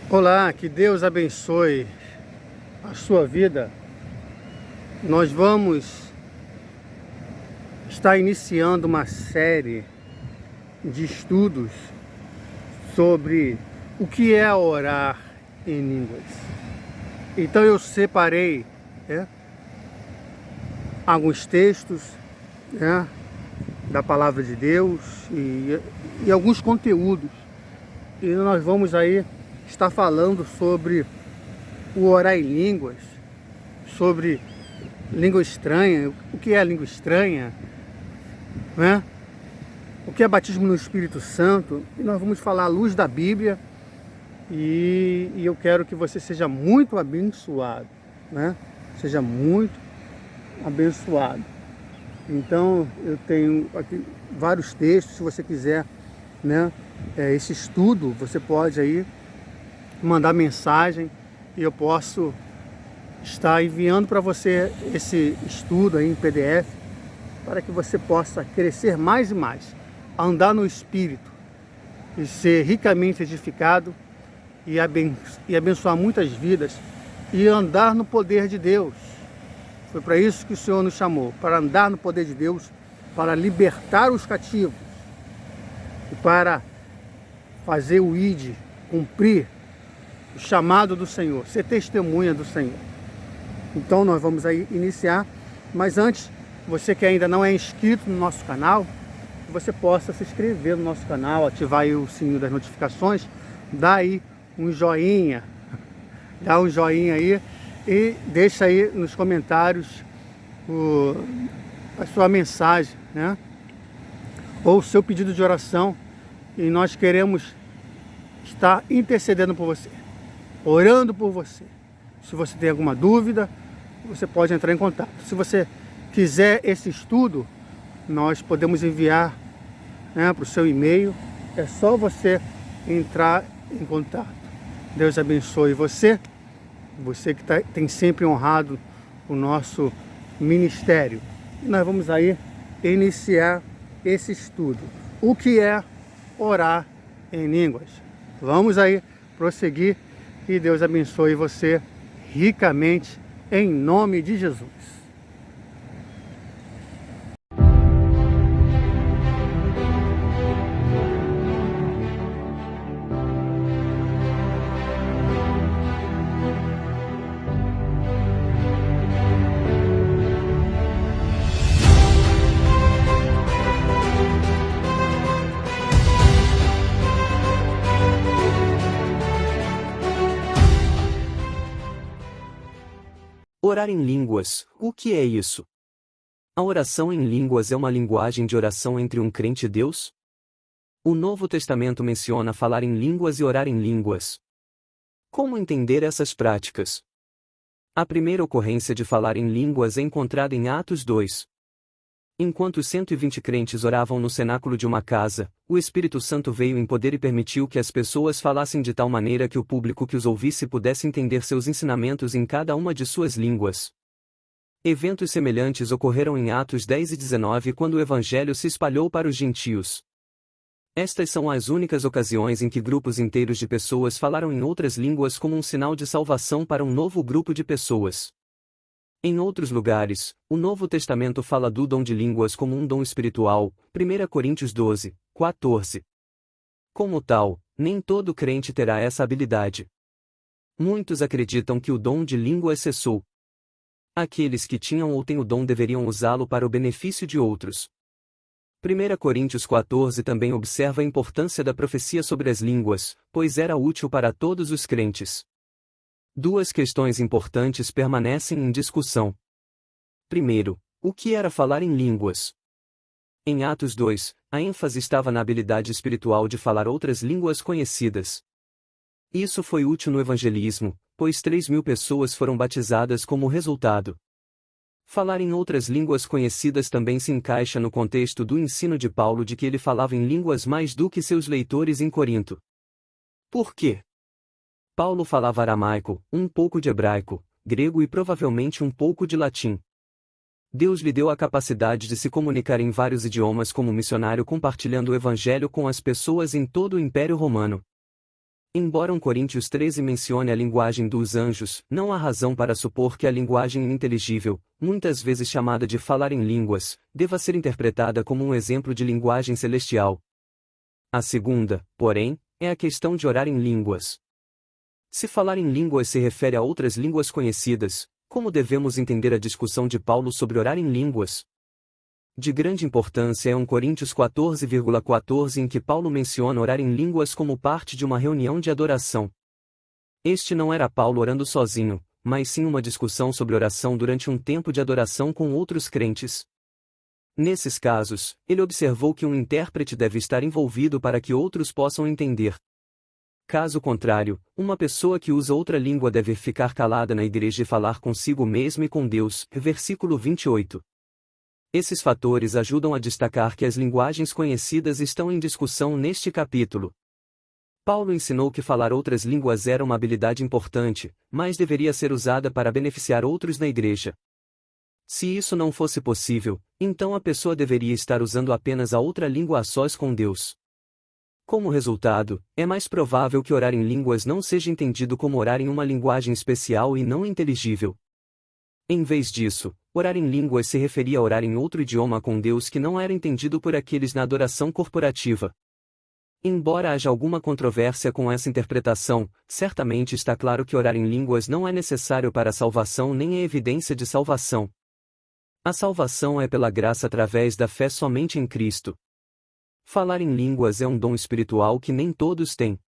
Olá, que Deus abençoe a sua vida. Nós vamos estar iniciando uma série de estudos sobre o que é orar em línguas. Então eu separei alguns textos da Palavra de Deus e alguns conteúdos. E nós vamos aí estar falando sobre o orar em línguas, sobre língua estranha, o que é a língua estranha, né? O que é batismo no Espírito Santo. E nós vamos falar à luz da Bíblia e eu quero que você seja muito abençoado, né? Seja muito abençoado. Então eu tenho aqui vários textos, se você quiser, né? Esse estudo, você pode aí mandar mensagem e eu posso estar enviando para você esse estudo aí em PDF, para que você possa crescer mais e mais, andar no Espírito e ser ricamente edificado e abençoar muitas vidas e andar no poder de Deus. Foi para isso que o Senhor nos chamou, para andar no poder de Deus, para libertar os cativos e para fazer o ID, cumprir o chamado do Senhor, ser testemunha do Senhor. Então nós vamos aí iniciar, mas antes, você que ainda não é inscrito no nosso canal, você possa se inscrever no nosso canal, ativar aí o sininho das notificações, dá aí um joinha, dá um joinha aí e deixa aí nos comentários a sua mensagem, né? Ou o seu pedido de oração, e nós queremos estar intercedendo por você, orando por você. Se você tem alguma dúvida, você pode entrar em contato. Se você quiser esse estudo, nós podemos enviar, né, para o seu e-mail. É só você entrar em contato. Deus abençoe você, você que tem sempre honrado o nosso ministério. E nós vamos aí iniciar esse estudo. O que é orar em línguas? Vamos aí prosseguir. Que Deus abençoe você ricamente, em nome de Jesus. Orar em línguas, o que é isso? A oração em línguas é uma linguagem de oração entre um crente e Deus? O Novo Testamento menciona falar em línguas e orar em línguas. Como entender essas práticas? A primeira ocorrência de falar em línguas é encontrada em Atos 2. Enquanto os 120 crentes oravam no cenáculo de uma casa, o Espírito Santo veio em poder e permitiu que as pessoas falassem de tal maneira que o público que os ouvisse pudesse entender seus ensinamentos em cada uma de suas línguas. Eventos semelhantes ocorreram em Atos 10 e 19 quando o Evangelho se espalhou para os gentios. Estas são as únicas ocasiões em que grupos inteiros de pessoas falaram em outras línguas como um sinal de salvação para um novo grupo de pessoas. Em outros lugares, o Novo Testamento fala do dom de línguas como um dom espiritual, 1 Coríntios 12, 14. Como tal, nem todo crente terá essa habilidade. Muitos acreditam que o dom de línguas cessou. Aqueles que tinham ou têm o dom deveriam usá-lo para o benefício de outros. 1 Coríntios 14 também observa a importância da profecia sobre as línguas, pois era útil para todos os crentes. Duas questões importantes permanecem em discussão. Primeiro, o que era falar em línguas? Em Atos 2, a ênfase estava na habilidade espiritual de falar outras línguas conhecidas. Isso foi útil no evangelismo, pois 3.000 pessoas foram batizadas como resultado. Falar em outras línguas conhecidas também se encaixa no contexto do ensino de Paulo de que ele falava em línguas mais do que seus leitores em Corinto. Por quê? Paulo falava aramaico, um pouco de hebraico, grego e provavelmente um pouco de latim. Deus lhe deu a capacidade de se comunicar em vários idiomas como missionário compartilhando o evangelho com as pessoas em todo o Império Romano. Embora 1 Coríntios 13 mencione a linguagem dos anjos, não há razão para supor que a linguagem ininteligível, muitas vezes chamada de falar em línguas, deva ser interpretada como um exemplo de linguagem celestial. A segunda, porém, é a questão de orar em línguas. Se falar em línguas se refere a outras línguas conhecidas, como devemos entender a discussão de Paulo sobre orar em línguas? De grande importância é 1 Coríntios 14,14 em que Paulo menciona orar em línguas como parte de uma reunião de adoração. Este não era Paulo orando sozinho, mas sim uma discussão sobre oração durante um tempo de adoração com outros crentes. Nesses casos, ele observou que um intérprete deve estar envolvido para que outros possam entender. Caso contrário, uma pessoa que usa outra língua deve ficar calada na igreja e falar consigo mesmo e com Deus. Versículo 28. Esses fatores ajudam a destacar que as linguagens conhecidas estão em discussão neste capítulo. Paulo ensinou que falar outras línguas era uma habilidade importante, mas deveria ser usada para beneficiar outros na igreja. Se isso não fosse possível, então a pessoa deveria estar usando apenas a outra língua a sós com Deus. Como resultado, é mais provável que orar em línguas não seja entendido como orar em uma linguagem especial e não inteligível. Em vez disso, orar em línguas se referia a orar em outro idioma com Deus que não era entendido por aqueles na adoração corporativa. Embora haja alguma controvérsia com essa interpretação, certamente está claro que orar em línguas não é necessário para a salvação nem é evidência de salvação. A salvação é pela graça através da fé somente em Cristo. Falar em línguas é um dom espiritual que nem todos têm.